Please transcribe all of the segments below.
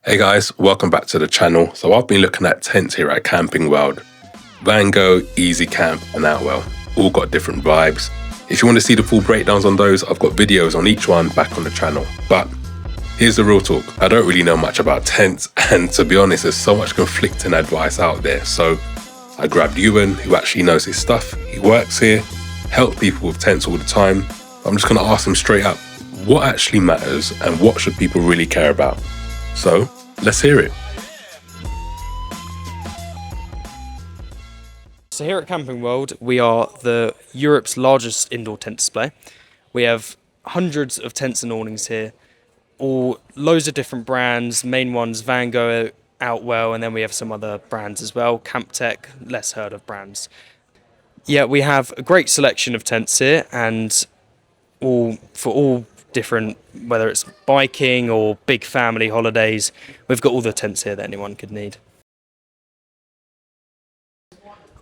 Hey guys, welcome back to the channel. So I've been looking at tents here at Camping World. Vango, Easy Camp and Outwell. All got different vibes. If you want to see the full breakdowns on those, I've got videos on each one back on the channel. But here's the real talk. I don't really know much about tents, and to be honest, there's so much conflicting advice out there. So I grabbed Ewan, who actually knows his stuff. He works here, helps people with tents all the time. I'm just going to ask him straight up, what actually matters and what should people really care about? So let's hear it. So here at Camping World, we are Europe's largest indoor tent display. We have hundreds of tents and awnings here, all loads of different brands, main ones Vango, Outwell, and then we have some other brands as well, Camp Tech, less heard of brands. Yeah, we have a great selection of tents here, and all different, whether it's biking or big family holidays, we've got all the tents here that anyone could need.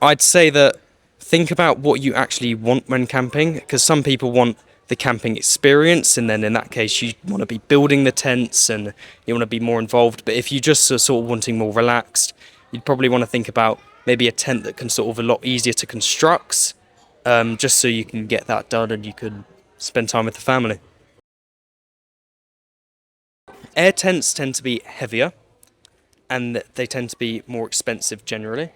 I'd say that think about what you actually want when camping, because some people want the camping experience, and then in that case you want to be building the tents and you want to be more involved. But if you just are sort of wanting more relaxed, you'd probably want to think about maybe a tent that can sort of a lot easier to construct, just so you can get that done and you can spend time with the family. Air tents tend to be heavier and they tend to be more expensive generally.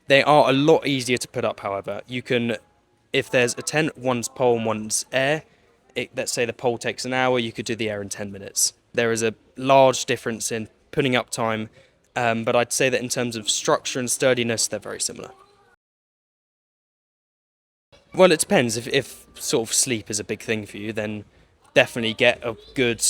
They are a lot easier to put up, however. You can, if there's a tent, one's pole and one's air, let's say the pole takes an hour, you could do the air in 10 minutes. There is a large difference in putting up time, but I'd say that in terms of structure and sturdiness, they're very similar. Well, it depends. If sort of sleep is a big thing for you, then definitely get a good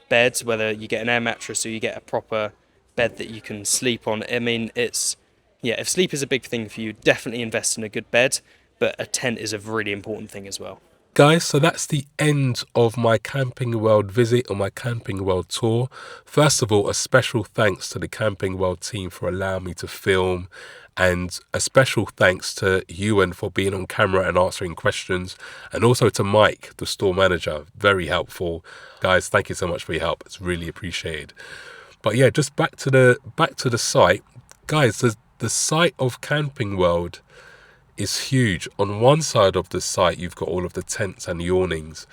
bed, whether you get an air mattress or you get a proper bed that you can sleep on. I mean, if sleep is a big thing for you, definitely invest in a good bed, but a tent is a really important thing as well. Guys, so that's the end of my Camping World visit or my Camping World tour. First of all, a special thanks to the Camping World team for allowing me to film, and a special thanks to Ewan for being on camera and answering questions, and also to Mike, the store manager. Very helpful. Guys, thank you so much for your help. It's really appreciated. But yeah, just back to the site. Guys, the site of Camping World is huge. On one side of the site, you've got all of the tents and the awnings.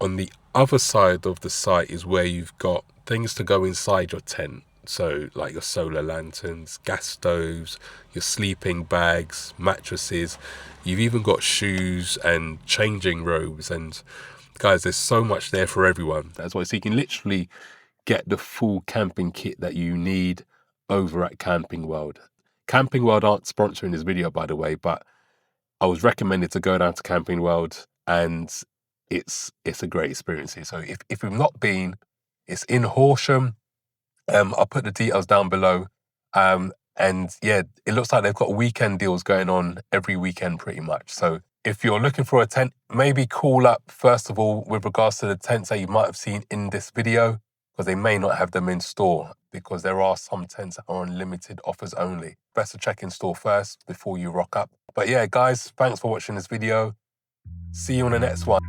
On the other side of the site is where you've got things to go inside your tent. So like your solar lanterns, gas stoves, your sleeping bags, mattresses. You've even got shoes and changing robes. And guys, there's so much there for everyone. That's why, so you can literally get the full camping kit that you need over at Camping World. Camping World aren't sponsoring this video, by the way, but I was recommended to go down to Camping World, and it's a great experience here. So if you've not been, it's in Horsham. I'll put the details down below. And yeah, it looks like they've got weekend deals going on every weekend pretty much. So if you're looking for a tent, maybe call up first of all with regards to the tents that you might have seen in this video, because they may not have them in store, because there are some tents that are on limited offers only. Best to check in store first before you rock up. But yeah, guys, thanks for watching this video. See you on the next one.